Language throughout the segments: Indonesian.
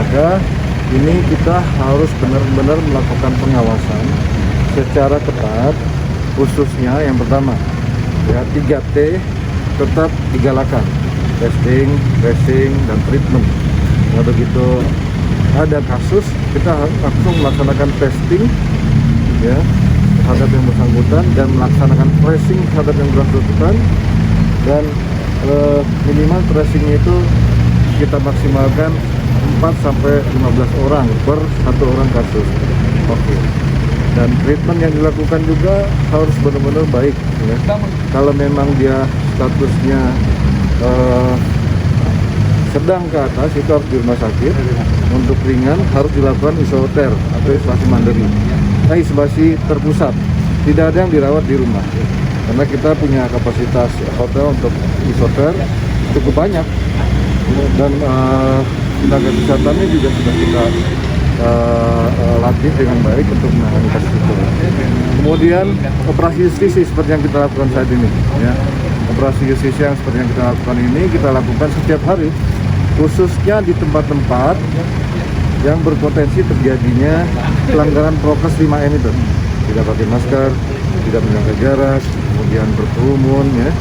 Maka ini kita harus benar-benar melakukan pengawasan secara ketat, khususnya yang pertama ya 3T tetap digalakan: testing, tracing, dan treatment. Nah, begitu ada kasus, kita langsung melaksanakan testing ya terhadap yang bersangkutan dan melaksanakan tracing terhadap yang bersangkutan, dan minimal tracingnya itu kita maksimalkan 4-15 orang per satu orang kasus. Oke. Dan treatment yang dilakukan juga harus benar-benar baik ya. Kalau memang dia statusnya sedang ke atas, itu harus di rumah sakit. Untuk ringan harus dilakukan isoter atau isolasi mandiri, isolasi terpusat. Tidak ada yang dirawat di rumah karena kita punya kapasitas hotel untuk isoter cukup banyak, dan tenaga kesehatannya juga sudah kita latih dengan baik untuk menangani kasus itu. Kemudian operasi justisi seperti yang kita lakukan saat ini ya. Operasi justisi yang seperti yang kita lakukan ini kita lakukan setiap hari, khususnya di tempat-tempat yang berpotensi terjadinya pelanggaran prokes 5M itu. Tidak pakai masker, tidak menjaga jarak, kemudian berkerumun ya.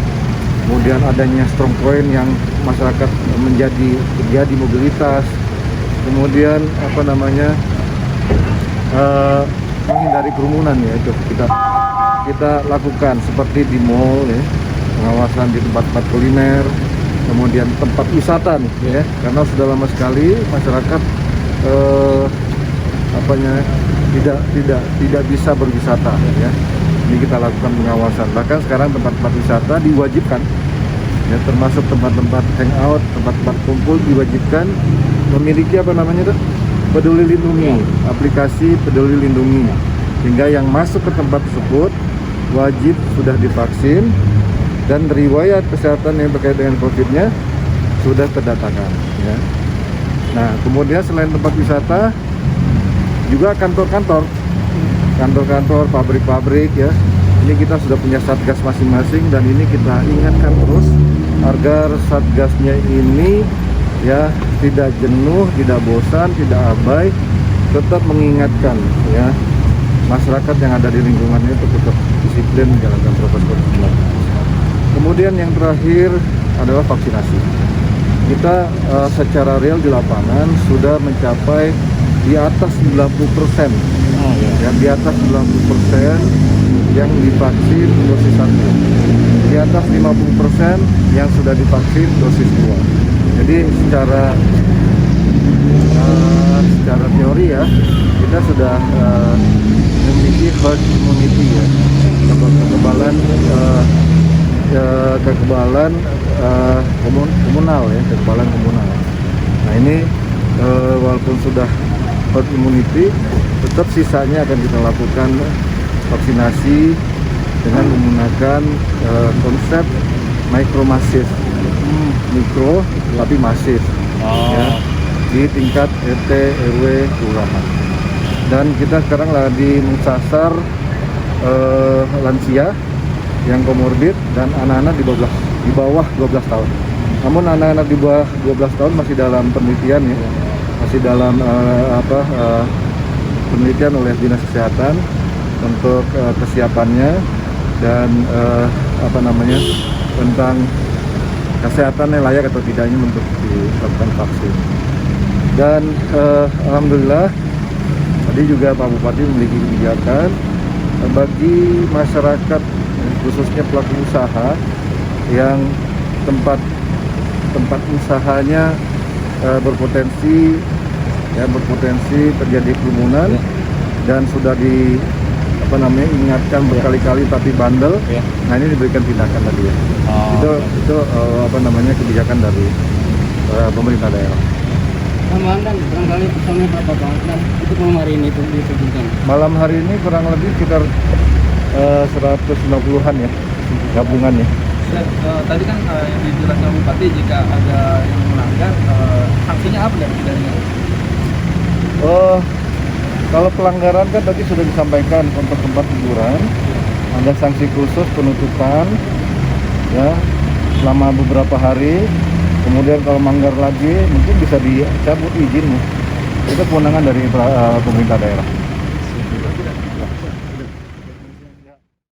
Kemudian adanya strong point yang masyarakat terjadi mobilitas. Kemudian menghindari kerumunan ya, itu kita lakukan seperti di mall ya, pengawasan di tempat-tempat kuliner, kemudian tempat wisata nih ya, karena sudah lama sekali masyarakat tidak bisa berwisata ya. Ini kita lakukan pengawasan. Bahkan sekarang tempat-tempat wisata diwajibkan ya, termasuk tempat-tempat hangout, tempat-tempat kumpul diwajibkan memiliki Peduli Lindungi, aplikasi Peduli Lindungi, sehingga yang masuk ke tempat tersebut wajib sudah divaksin dan riwayat kesehatan yang terkait dengan COVID-nya sudah terdatangkan ya. Nah, kemudian selain tempat wisata juga kantor-kantor, pabrik-pabrik ya. Ini kita sudah punya satgas masing-masing, dan ini kita ingatkan terus agar satgasnya ini ya tidak jenuh, tidak bosan, tidak abai, tetap mengingatkan ya masyarakat yang ada di lingkungannya itu tetap disiplin menjalankan prokes COVID-19. Kemudian yang terakhir adalah vaksinasi. Kita secara real di lapangan sudah mencapai di atas 90%, yang di atas 90% yang divaksin dosis 1, di atas 50% yang sudah divaksin dosis 2. Jadi secara teori ya, kita sudah memiliki herd immunity ya, kekebalan komunal ya, kekebalan komunal. Nah ini walaupun sudah herd immunity, tetap sisanya akan kita lakukan vaksinasi dengan menggunakan konsep micromasif, mikro tapi masif ya, di tingkat RT, RW, kelurahan. Dan kita sekarang lagi menyasar lansia yang komorbid dan anak-anak di bawah 12 tahun. Namun anak-anak di bawah 12 tahun masih dalam penelitian ya, masih dalam penelitian oleh Dinas Kesehatan untuk kesiapannya dan tentang kesehatannya layak atau tidaknya untuk dilakukan vaksin. Dan alhamdulillah tadi juga Pak Bupati memiliki kebijakan bagi masyarakat khususnya pelaku usaha yang tempat usahanya berpotensi terjadi kerumunan dan sudah ingatkan berkali-kali tapi bandel. Nah ini diberikan tindakan tadi ya. Itu kebijakan dari pemerintah daerah. Komandan, barangkali personil berapa Bang? Dan itu malam hari ini itu diturunkan. Malam hari ini kurang lebih sekitar 150-an ya gabungannya. Tadi kan yang dijelaskan Bupati, jika ada yang melanggar sanksinya apa dari kalau pelanggaran kan tadi sudah disampaikan untuk tempat hiburan ada sanksi khusus penutupan ya selama beberapa hari. Kemudian kalau melanggar lagi mungkin bisa dicabut izinnya Itu kewenangan dari pemerintah daerah.